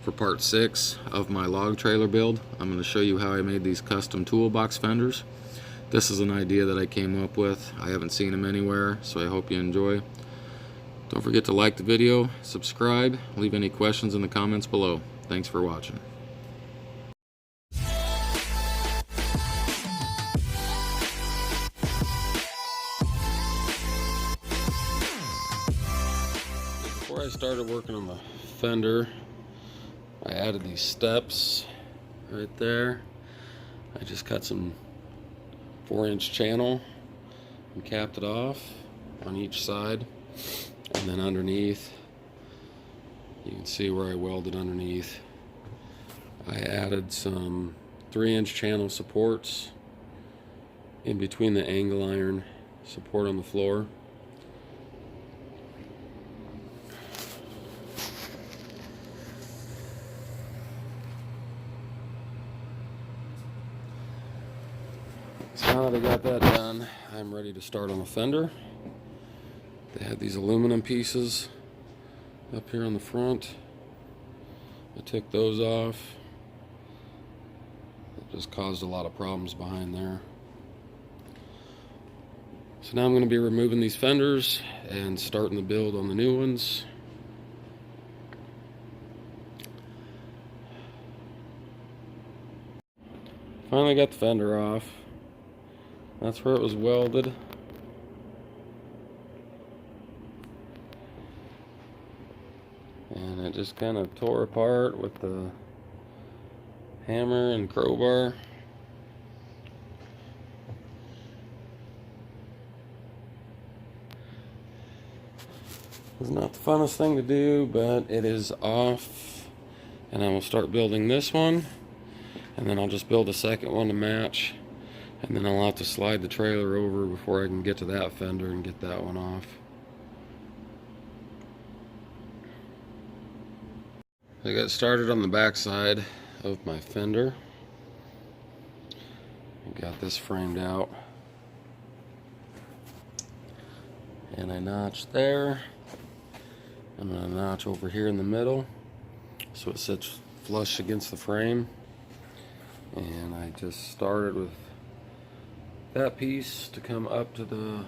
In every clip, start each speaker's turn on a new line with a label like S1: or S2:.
S1: For part 6 of my log trailer build, I'm going to show you how I made these custom toolbox fenders. This is an idea that I came up with. I haven't seen them anywhere, so I hope you enjoy. Don't forget to like the video, subscribe, leave any questions in the comments below. Thanks for watching. Before I started working on the fender, I added these steps right there. I just cut some 4-inch channel and capped it off on each side, and then underneath you can see where I welded underneath. I added some 3-inch channel supports in between the angle iron support on the floor. So now that I got that done, I'm ready to start on the fender. They had these aluminum pieces up here on the front. I took those off. It just caused a lot of problems behind there. So now I'm going to be removing these fenders and starting the build on the new ones. Finally got the fender off. That's where it was welded. And it just kind of tore apart with the hammer and crowbar. It's not the funnest thing to do, but it is off. And I will start building this one. And then I'll just build a second one to match. And then I'll have to slide the trailer over before I can get to that fender and get that one off. I got started on the back side of my fender. I got this framed out. And I notched there. I'm going to notch over here in the middle so it sits flush against the frame. And I just started with that piece to come up to the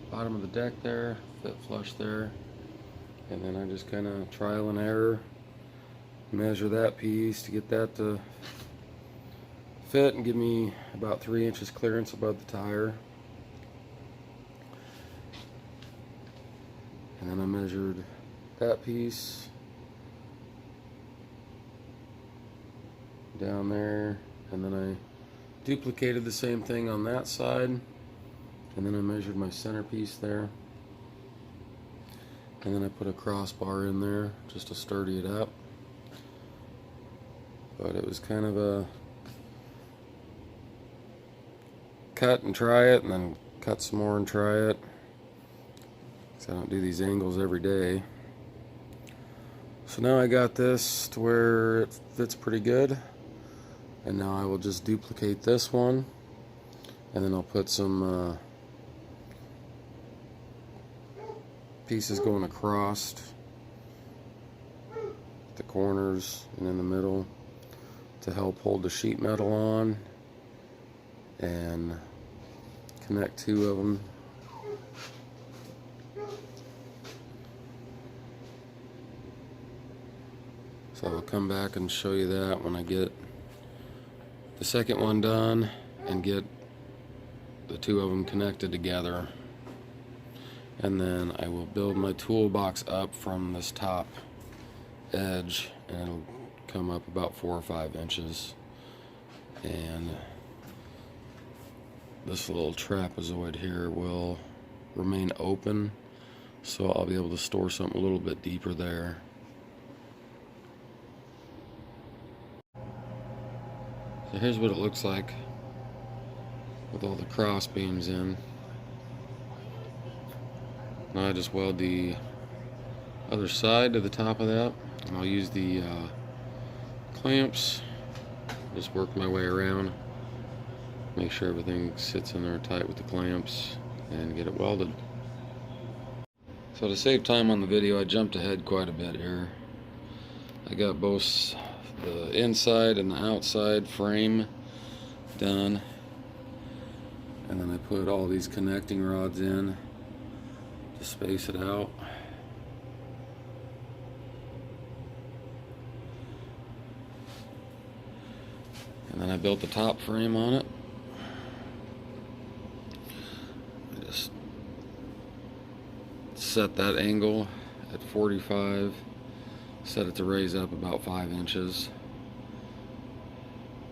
S1: bottom of the deck there, fit flush there, and then I just kind of trial and error measure that piece to get that to fit and give me about 3 inches clearance above the tire. And then I measured that piece down there, and then I duplicated the same thing on that side, and then I measured my centerpiece there, and then I put a crossbar in there just to sturdy it up. But it was kind of a cut and try it, and then cut some more and try it, because I don't do these angles every day. So now I got this to where it fits pretty good. And now I will just duplicate this one, and then I'll put some pieces going across the corners and in the middle to help hold the sheet metal on and connect 2 of them. So I'll come back and show you that when I get the second one done and get the 2 of them connected together. And then I will build my toolbox up from this top edge, and it'll come up about 4 or 5 inches. And this little trapezoid here will remain open, so I'll be able to store something a little bit deeper there. So here's what it looks like with all the cross beams in. Now I just weld the other side to the top of that, and I'll use the clamps, just work my way around, make sure everything sits in there tight with the clamps, and get it welded. So to save time on the video, I jumped ahead quite a bit here. I got both the inside and the outside frame done, and then I put all these connecting rods in to space it out. And then I built the top frame on it. I just set that angle at 45, set it to raise up about 5 inches,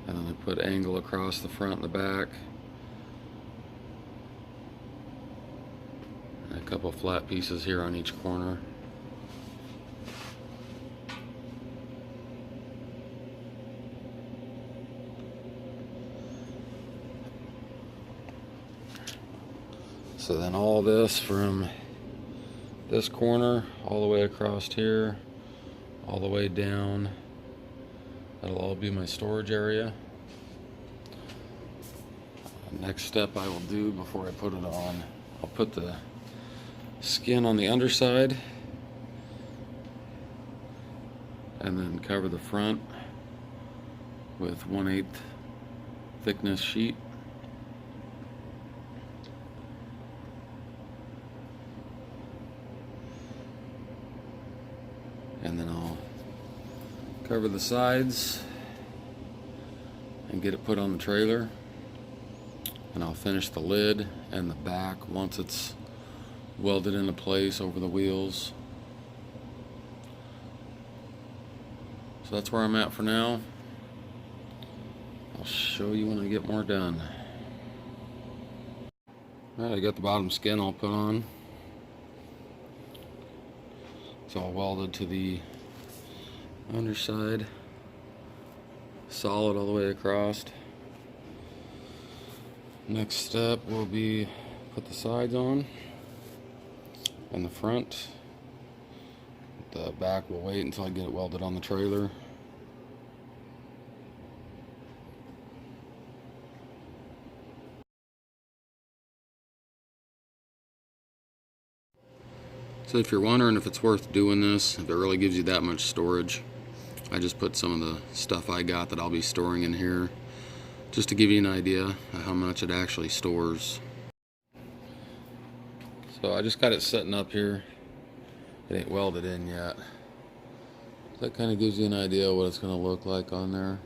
S1: and then I put angle across the front and the back, and a couple flat pieces here on each corner. So then all this from this corner all the way across here, all the way down, that'll all be my storage area. Next step I will do before I put it on, I'll put the skin on the underside and then cover the front with 1/8 thickness sheet. And then I'll cover the sides and get it put on the trailer, and I'll finish the lid and the back once it's welded into place over the wheels. So that's where I'm at for now. I'll show you when I get more done. Alright, I got the bottom skin all put on. It's all welded to the underside, solid all the way across. Next step will be put the sides on and the front. The back will wait until I get it welded on the trailer. So if you're wondering if it's worth doing this, if it really gives you that much storage, I just put some of the stuff I got that I'll be storing in here, just to give you an idea of how much it actually stores. So I just got it setting up here. It ain't welded in yet. That kind of gives you an idea of what it's going to look like on there.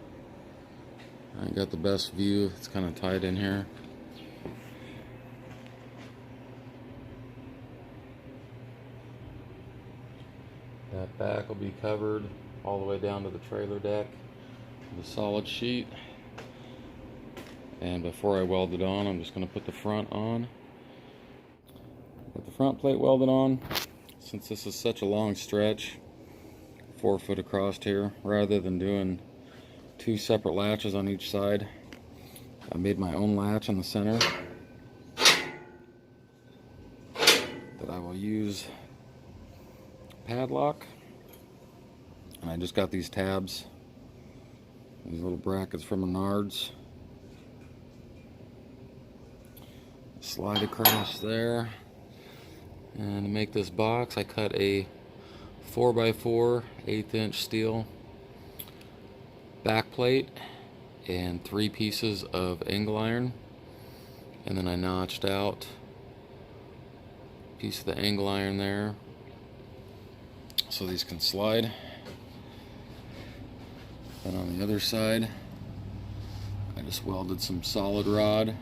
S1: I got the best view. It's kind of tight in here. That back will be covered all the way down to the trailer deck with a solid sheet. And before I weld it on, I'm just going to put the front on. Got the front plate welded on. Since this is such a long stretch, 4 foot across here, rather than doing 2 separate latches on each side, I made my own latch in the center that I will use padlock. And I just got these tabs, these little brackets from Menards. Slide across there. And to make this box, I cut a 4x4 1/8 inch steel back plate and 3 pieces of angle iron, and then I notched out a piece of the angle iron there so these can slide. Then on the other side, I just welded some solid rod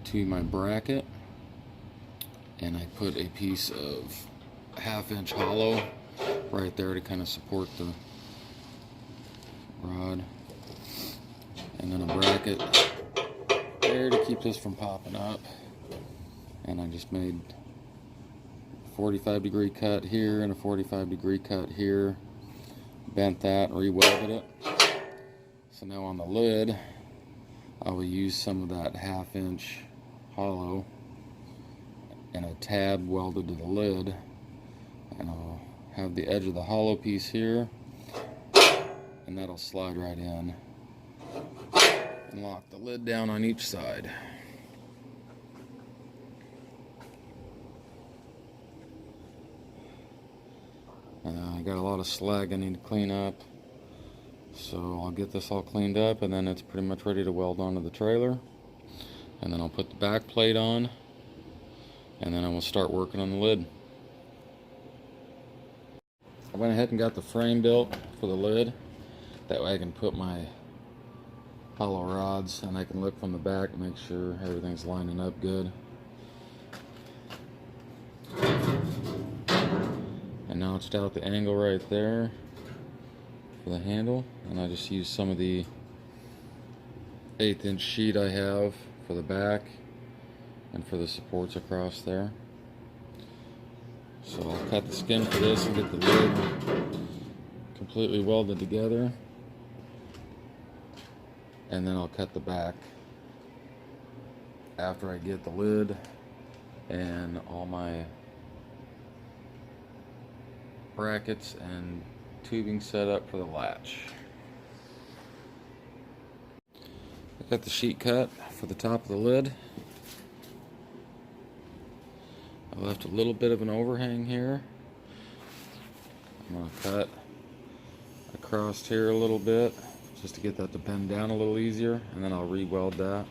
S1: to my bracket, and I put a piece of 1/2 inch hollow right there to kind of support the rod, and then a bracket there to keep this from popping up. And I just made a 45-degree cut here and a 45-degree cut here, bent that, re-welded it. So now on the lid, I will use some of that 1/2 inch hollow and a tab welded to the lid, and I'll have the edge of the hollow piece here, and that'll slide right in and lock the lid down on each side. I got a lot of slag I need to clean up, so I'll get this all cleaned up and then it's pretty much ready to weld onto the trailer. And then I'll put the back plate on, and then I will start working on the lid. I went ahead and got the frame built for the lid. That way I can put my hollow rods and I can look from the back and make sure everything's lining up good. I notched out the angle right there for the handle, and I just used some of the 1/8 inch sheet I have for the back and for the supports across there. So I'll cut the skin for this and get the lid completely welded together, and then I'll cut the back after I get the lid and all my brackets and tubing set up for the latch. I got the sheet cut for the top of the lid. I left a little bit of an overhang here. I'm going to cut across here a little bit just to get that to bend down a little easier, and then I'll re-weld that,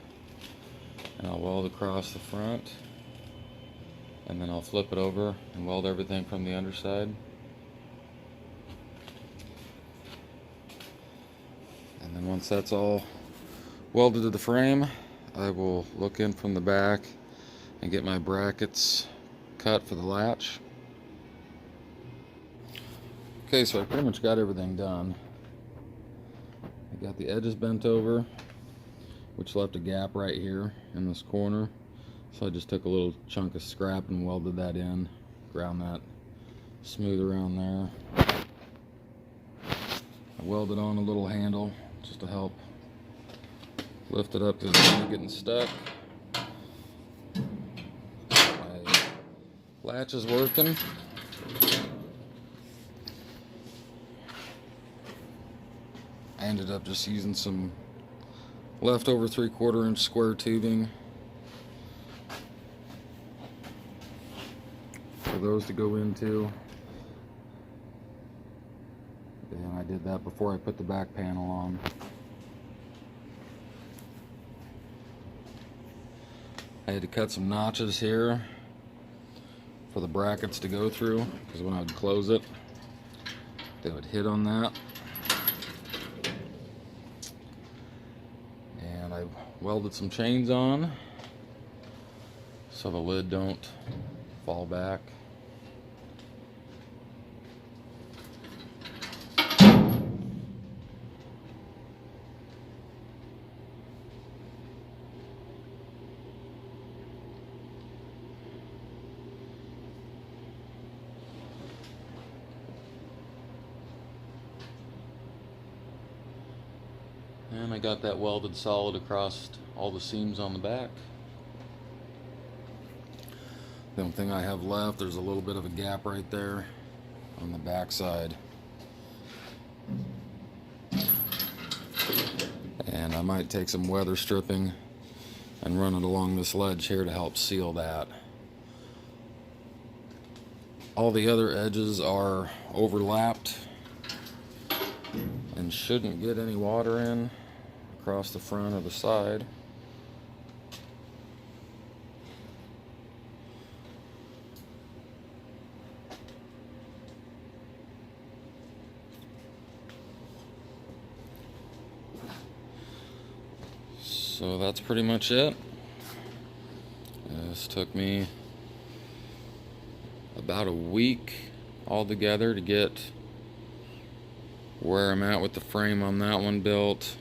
S1: and I'll weld across the front, and then I'll flip it over and weld everything from the underside. And then once that's all welded to the frame, I will look in from the back and get my brackets cut for the latch. Okay, so I pretty much got everything done. I got the edges bent over, which left a gap right here in this corner. So I just took a little chunk of scrap and welded that in, ground that smooth around there. I welded on a little handle just to help lift it up because it's not getting stuck. My latch is working. I ended up just using some leftover 3/4 inch square tubing for those to go into. And I did that before I put the back panel on. I had to cut some notches here for the brackets to go through, because when I would close it, they would hit on that. And I welded some chains on so the lid don't fall back. And I got that welded solid across all the seams on the back. The only thing I have left, there's a little bit of a gap right there on the back side. And I might take some weather stripping and run it along this ledge here to help seal that. All the other edges are overlapped and shouldn't get any water in across the front or the side. So that's pretty much it. This took me about a week altogether to get where I'm at with the frame on that one built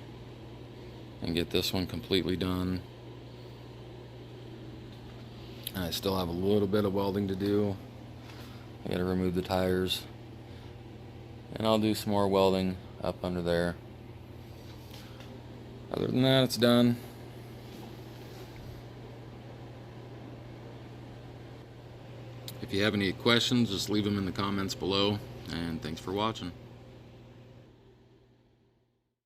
S1: and get this one completely done. I still have a little bit of welding to do. I gotta remove the tires, and I'll do some more welding up under there. Other than that, it's done. If you have any questions, just leave them in the comments below, and thanks for watching.